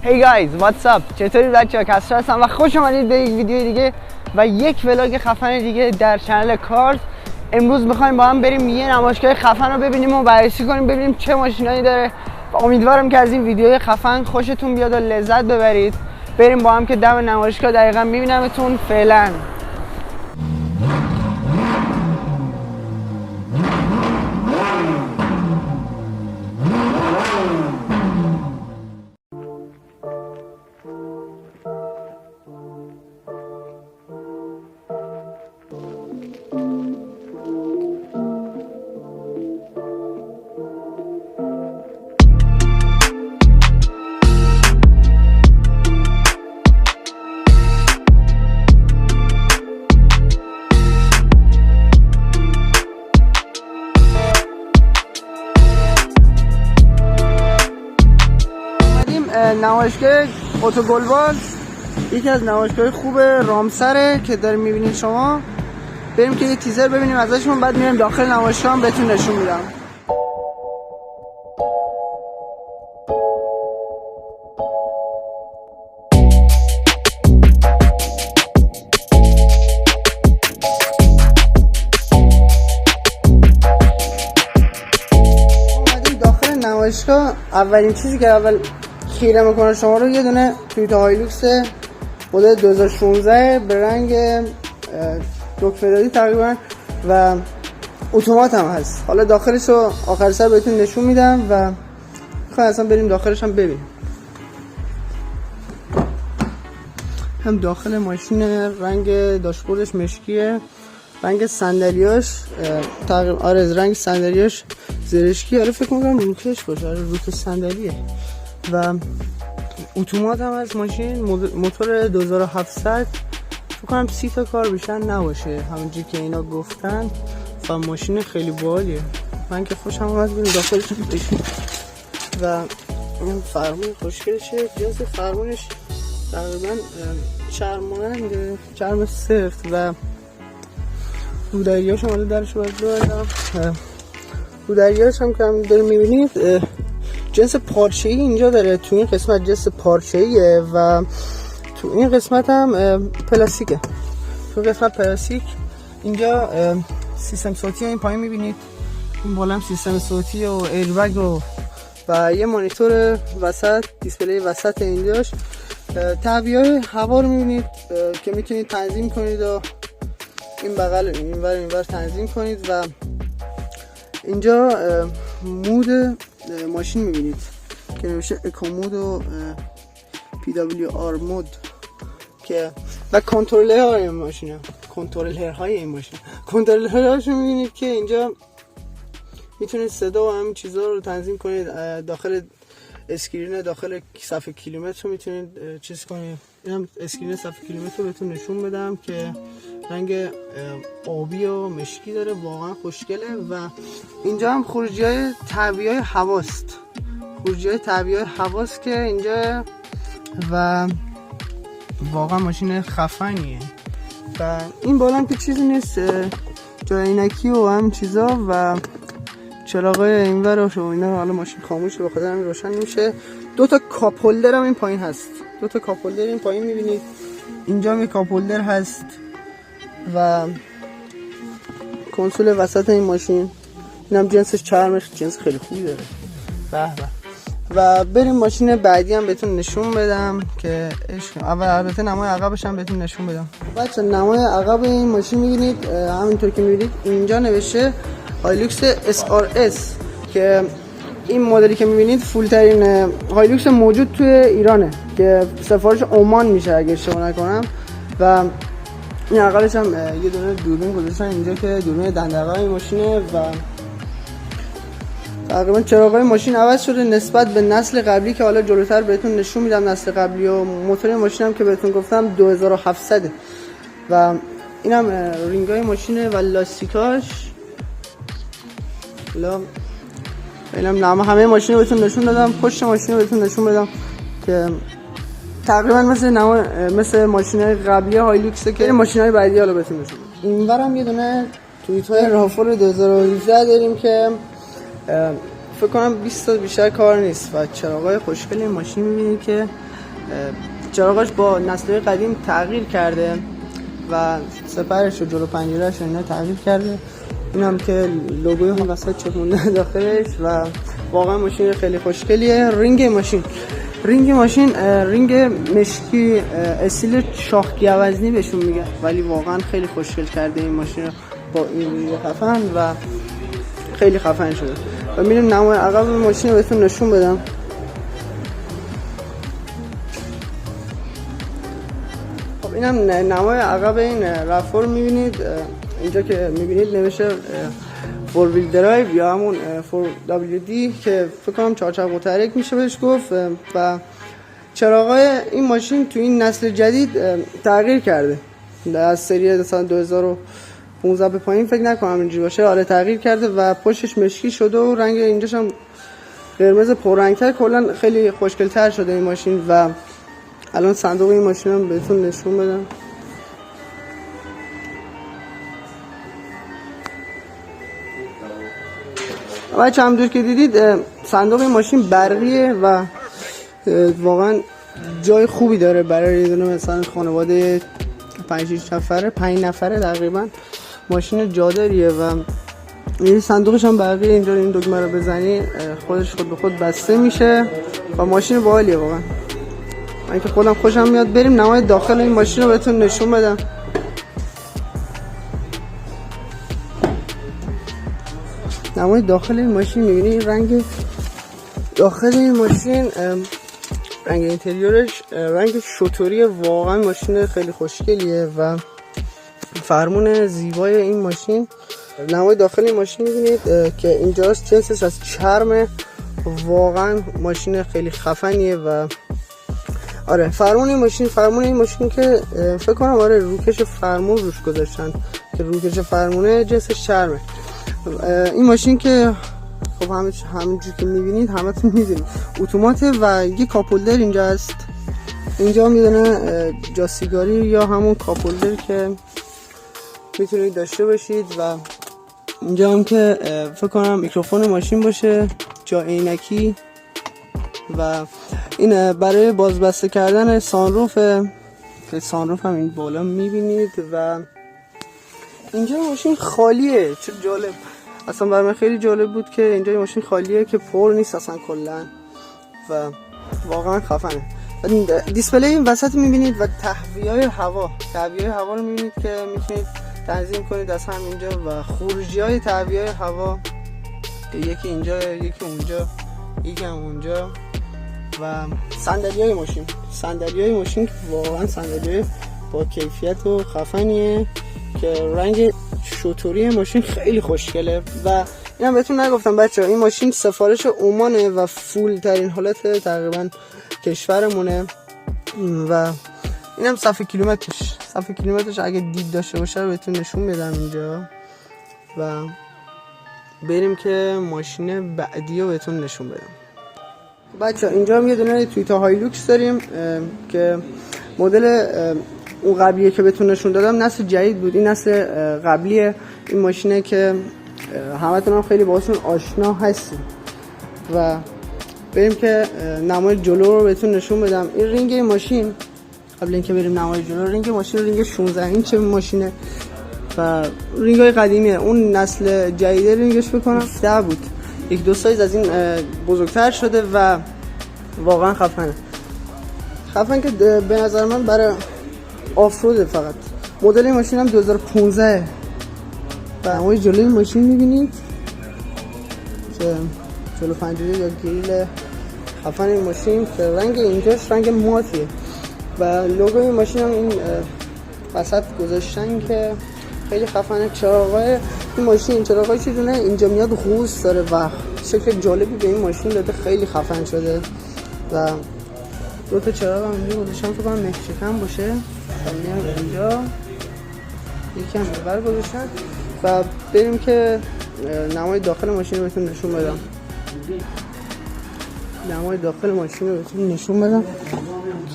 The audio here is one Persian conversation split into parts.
Hey guys, what's up؟ چطوری بچه‌ها؟ کسرا هستم و خوش اومدید به یک ویدیو دیگه و یک ولاگ خفن دیگه در چنل کارز. امروز می‌خوایم با هم بریم یه نمایشگاه خفن رو ببینیم و بررسی کنیم، ببینیم چه ماشینایی داره و امیدوارم که از این ویدیوهای خفن خوشتون بیاد و لذت ببرید. بریم با هم که دم نمایشگاه دقیقاً می‌بینمتون. فعلا نمایشگاه اتوگلواز یکی از نمایشگاه خوب رامسره که داریم میبینید شما. بریم که یه تیزر ببینیم ازشون، بعد میریم داخل نمایشگاه هم بهتون نشون میدم. اومدیم داخل نمایشگاه. اولین چیزی که اول خیره میکنه شما رو یه دونه تویوتا هایلوکس مدل 2016 به رنگ دکمه‌داری تقریبا و اتومات هم هست. حالا داخلش رو آخر سر بهتون نشون میدم و میخوایم اصلا بریم داخلش هم ببینیم. هم داخل ماشین رنگ داشبوردش مشکیه، رنگ صندلیاش تقریبا رنگ صندلیاش زرشکی. فکر میکنم روکش باشه، روک صندلیه و اتومات هم از ماشین. موتور 2700 فکر کنم 30 تا کار بیشتر نباشه همونجوری که اینا گفتن و ماشین خیلی باحالیه. من که خوشم اومد. بریم داخلش بشیم و این فرمون خوشگلشه. جنس فرمونش تقریبا چرماننده، چرم سفت و رودریاش هم حالا درش رو باید ببردم. رودریاش هم که داریم میبینید جنس پارچه‌ای اینجا داره. تو این قسمت جنس پارچه‌ایه و تو این قسمت هم پلاستیکه. تو قسمت پلاستیک اینجا سیستم صوتی این پایین میبینید. این بالا هم سیستم صوتی و ایربگ و یه مانیتور وسط، دیسپلی وسط اینجاش. تعبیه‌های هوا رو میبینید که میتونید تنظیم کنید و این بغل اینور تنظیم کنید و اینجا مود ماشین میبینید که نمیشه اکو مود و PWR مود که و کنترلرهای این ماشین، کنترلرهاشو میبینید که اینجا میتونید صدا و همین چیزا رو تنظیم کنید. داخل اسکرین داخل صفحه کیلومتر رو میتونید چیز کنید. اینم اسکرین صفحه کیلومتر رو بهتون نشون بدم که رنگ آبی و مشکی داره، واقعا خوشگله. و اینجا هم خروجی‌های تعبیه‌های هواست، که اینجا و واقعا ماشین خفنیه. و این بالا هم که چیزی نیست، جای عینکی و هم چیزا و چراغای اینور و اینا. حالا ماشین خاموشه به خاطر همین روشن میشه. دو تا کاپ هولدر هم این پایین هست. این پایین میبینید. اینجا هم کاپ هولدر هست و کنسول وسط این ماشین. اینم جنسش چرمش جنس خیلی خوبی داره. و بریم ماشین بعدی هم بهتون نشون بدم که اول البته نمای عقبش هم بهتون نشون بدم. بچه نمای عقب این ماشین میبینید همینطور که میبینید اینجا نوشته هایلوکس SRS که این مدلی که میبینید فول ترین هایلوکس موجود توی ایرانه که سفارش عمان میشه اگه اشتباه نکنم. و این عقبش هم یه دونه دوربین گذاشتن اینجا که دوربین دندقه این ماشینه و تقریبا چراغای ماشین عوض شده نسبت به نسل قبلی که حالا جلوتر بهتون نشون میدم نسل قبلی. و موتور ماشین هم که بهتون گفتم 2700 و اینم رینگای ماشینه و لاستیکاش. حالا اینم همه ماشین رو بهتون نشون دادم. پشت ماشین رو بهتون نشون بدم که تقریبا مثل ماشین‌های قبلی هایلوکس که ماشین‌های بعدی حالا بهتون نشون بدم. اینورم یه دونه تویوتا رافال 2017 داریم که فکر کنم 20 تا بیشتر کار نیست و چراغای خوشگل این ماشین می‌بینید که چراغاش با نسل قدیم تغییر کرده و سپرش و جلو پنجره‌اش اینا تغییر کرده. اینم که لوگوی هم وسط چپ مونده داخلش و واقعا ماشین خیلی خوشگلیه. رینگ ماشین رینگ مشکی استیل شاخ گوزنی بهشون میگه، ولی واقعا خیلی خوشگل کرده این ماشین با این رینگ خفن و خیلی خفن شده. و میریم نمای عقب ماشین رو بهتون نشون بدم. خب اینم نمای عقب این رفور میبینید. اینجا که میبینید نوشته 4 wheel drive یا همون 4WD که فکر کنم 4 چرخ متحرک میشه بهش گفت. و چراغای این ماشین تو این نسل جدید تغییر کرده، از سری مثلا 2015 به پایین فکر نکنم اینجوری باشه. آره تغییر کرده و پشتش مشکی شده و رنگ اینجاش هم قرمز پررنگ‌تر. کلا خیلی خوشگل‌تر شده این ماشین. و الان صندوق این ماشین هم بهتون نشون بدم. بچه همونجور که دیدید صندوق این ماشین برقیه و واقعا جای خوبی داره برای یه دونه مثلا خانواده 5 نفره تقریبا. ماشین جادریه و این صندوقش هم برقیه. اینجا این دکمه رو بزنی خودش خود به خود بسته میشه و ماشین باحالیه واقعا. من که خودم خوشم میاد. بریم نمای داخل این ماشین رو بهتون نشون بدم. نمای داخل این ماشین میبینی رنگ داخل این ماشین، رنگ اینتریورش رنگ شتوری. واقعا ماشین خیلی خوشگلیه و فرمون زیبای این ماشین. نمای داخل این ماشین میبینید که اینجاست، جنسش از چرم. واقعا ماشین خیلی خفنیه و آره فرمون این ماشین که فکر کنم آره روکش فرمون روش گذاشتن که روکش فرمونه جنسش چرمه. این ماشین که خب همینجور که میبینید همتون میدونید اتوماته و یه کاپولدر اینجا هست. اینجا میدونه جاسیگاری یا همون کاپولدر که میتونید داشته باشید و اینجا هم که فکر کنم میکروفون ماشین باشه، جا عینکی و این برای بازبسته کردن سانروفه که سانروف هم این بالا میبینید. و اینجا ماشین خالیه. چه جالب، اصلا برای من خیلی جالب بود که اینجا ماشین خالیه که پر نیست اصلا کلا و واقعا خفنه. دیسپلی این وسط میبینید و تهویه‌های هوا رو میبینید که میتونید تنظیم کنید از همینجا و خروجی‌های تهویه‌های هوا یکی اینجا یکی اونجا یکی هم اونجا. و صندلی‌های ماشین که واقعا صندلی با کیفیت و خفنیه که رنگ شتوری ماشین خیلی خوشگله. و اینم بهتون نگفتم بچه‌ها، این ماشین سفارش عمانه و فول ترین حالت تقریبا کشورمونه. و اینم صفحه کیلومترش اگه دید داشته باشه رو بهتون نشون میدم اینجا. و بریم که ماشین بعدی رو بهتون نشون بدم. بچه‌ها اینجا هم یه دونه تویوتا هایلوکس داریم که مدل اون قبلیه که بهتون نشون دادم نسل جدید بود. این نسل قبلیه این ماشینه که همتون هم خیلی باهاشون آشنا هستیم. و بریم که نمای جلو رو بهتون نشون بدم. این رینگ ماشین قبل اینکه بریم نمای جلو، رینگ 16 اینچ ماشینه و رینگ های قدیمیه. اون نسل جدید رینگش بکنم 10 بود، 1-2 سایز از این بزرگتر شده و واقعا خفن که به نظر من برای آفروده. فقط مدل این ماشین هم 2015 و نمای جلوی ماشین میبینید که جلو پنجره یا گریل خفن این ماشین که رنگ اینجاش رنگ ماتیه و لوگو این ماشین هم این وسط گذاشتن که خیلی خفنه. چراغای این ماشین چراغای چیزونه اینجا میاد قوس داره و شکل جالبی به این ماشین داده، خیلی خفن شده. و دو تا چراغ هم اینجا گذاشتن فکر کنم مکشکن باشه، میاد اینجا یکی هم بر گذاشتن. و بریم که نمای داخل ماشین رو بهتون نشون بدم.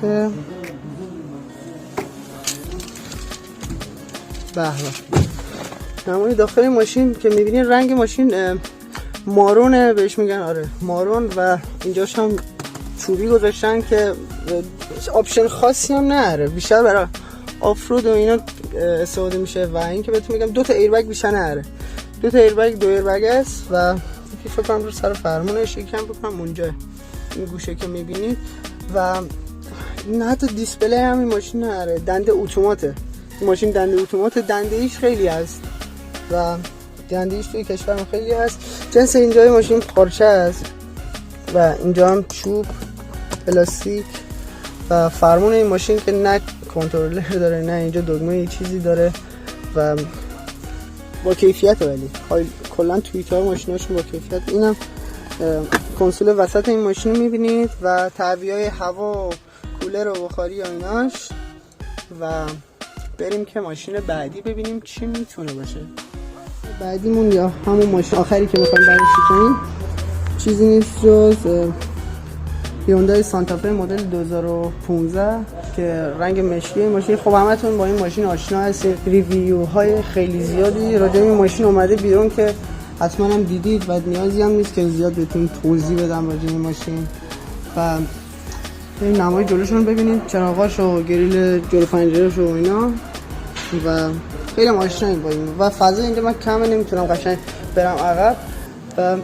که به نمای داخل ماشین که میبینین رنگ ماشین مارونه بهش میگن، آره مارون. و اینجاش هم چوبی گذاشتن که آپشن خاصی هم نره، بیشتر برای آفرود و اینا استفاده میشه. و اینکه بهتون میگم 2 تا ایربگ بیشتر نره، 2 تا ایربگ 2 ایربگ است و فکر کنم رو سر فرمونش یکم بکنم اونجا این گوشه که میبینید. و این حتی دیسپلی هم این ماشین نره، دنده اتوماته این ماشین، دنده اتومات، دنده ایش خیلی هست و دنده ایش توی کشورم خیلی هست. جنس اینجای ماشین پارچه است و اینجا هم چوب پلاستیک و فرمون این ماشین که نه کنترلر داره نه اینجا دگمه یه چیزی داره و با کیفیت، ولی کلا توییت‌های ماشیناشون با کیفیت. اینم کنسول وسط این ماشین میبینید و تعبیه‌های هوا و کولر و بخاری و ایناش. و بریم که ماشین بعدی ببینیم چی میتونه باشه. بعدیمون یا همون ماشین آخری که میخوایم بررسی کنیم چیزی نیست جز هیوندای سانتافه مدل 2015 که رنگ مشکی ماشین. خب همتون با این ماشین آشنا هستید، ریویوهای خیلی زیادی راجع به این ماشین اومده بیرون که حتما هم دیدید و نیازی هم نیست که زیاد بهتون توضیح بدم راجع به این ماشین. و این نمای جلوشون ببینید، چراغاش و گریل جلو پنجره‌اش و اینا و خیلی آشناییم با این. و فضا اینجا من کم نمیتونم قشنگ برم عقب. و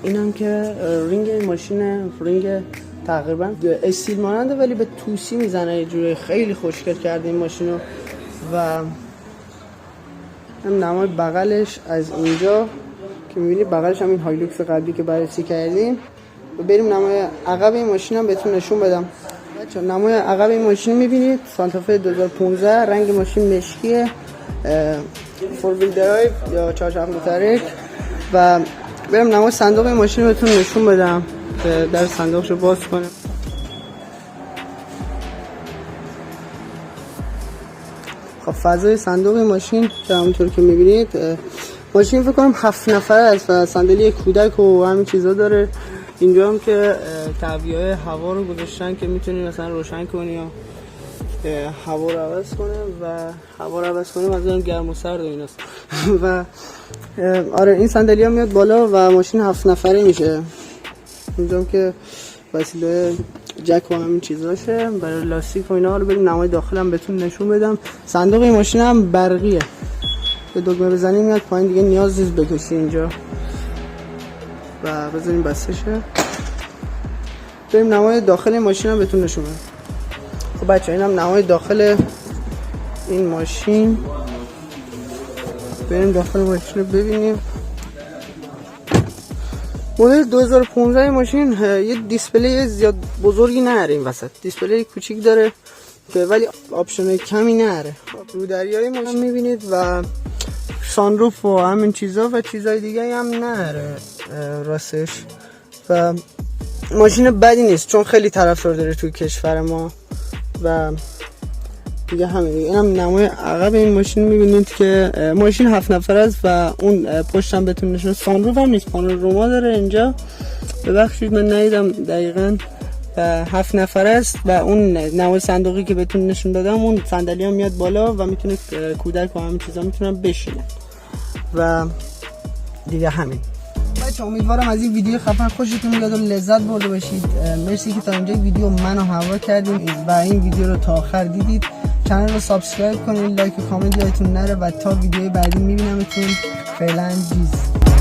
اینم که رینگ این ماشین رینگ تقریبا استیل ماننده ولی به توسی میزنه یه جوری، خیلی خوشگل کرده این ماشینو. و هم نمای بغلش از اینجا که میبینید، بغلش هم این هایلوکس قبلی که بررسی کردیم. و بریم نمای عقب این ماشین هم بهتون نشون بدم. بچه‌ها نمای عقب این ماشین میبینید، سانتافه 2015، رنگ ماشین مشکیه، فور ویل درایو یا چهارچرخ متحرک. و بریم نمای صندوق این ماشین بهتون نشون بدم که در صندوقش رو باز کنم. خب فضای صندوق این ماشین که همونطور که میبینید، ماشین فکر کنم 7 نفره است و صندلی کودک و همین چیزا داره. اینجا هم که تعبیه‌های هوا رو گذاشتن که میتونی مثلا روشن کنی یا هوا رو عوض کنه و هوا رو عوض کنه مثلا گرم و سرد و ایناست. و آره این صندلی ها میاد بالا و ماشین 7 نفره میشه. اینجا هم که وسیله جک و همین چیزاشه برای لاستیک و اینا. رو بریم نمای داخل هم بهتون نشون بدم. صندوق این ماشین هم برقیه، به دکمه بزنی میاد پایین، دیگه نیاز نیست بکشی اینجا و بذاریم بسشه. بریم نمای داخل این ماشین هم بهتون نشون بدم. خب بچه این هم نمای داخل این ماشین. بریم داخل ماشین رو ببینیم. مدل 2015 ماشین یه دیسپلی زیاد بزرگی نره این وسط، دیسپلی کوچیک داره که ولی آپشن کمی نره. رودریای ماشین میبینید و سانروف و همین چیزا و چیزای دیگه هم نره راستش. و ماشین بدی نیست چون خیلی طرفدار داره توی کشور ما. و دیگه همین. اینم نمای عقب این ماشین میبینید که ماشین 7 نفره است و اون پشتم بهتون نشون. سانروف هم نیست، پانوراما داره اینجا، ببخشید من ندیدم دقیقاً. 7 نفره است و اون نمای صندوقی که بهتون نشون دادم اون صندلی ها میاد بالا و میتونه کودک و همین چیزا میتونن بشینن. و دیگه همین. بچه امیدوارم از این ویدیو خفن خوشتون بیاد و لذت برده باشید. مرسی که تا اینجا ویدیو منو هوا کردین و این ویدیو رو تا آخر دیدید. کانال رو سابسکرایب کنید، لایک و کامنت یادتون نره و تا ویدیوی بعدی میبینمتون. فعلا جیز.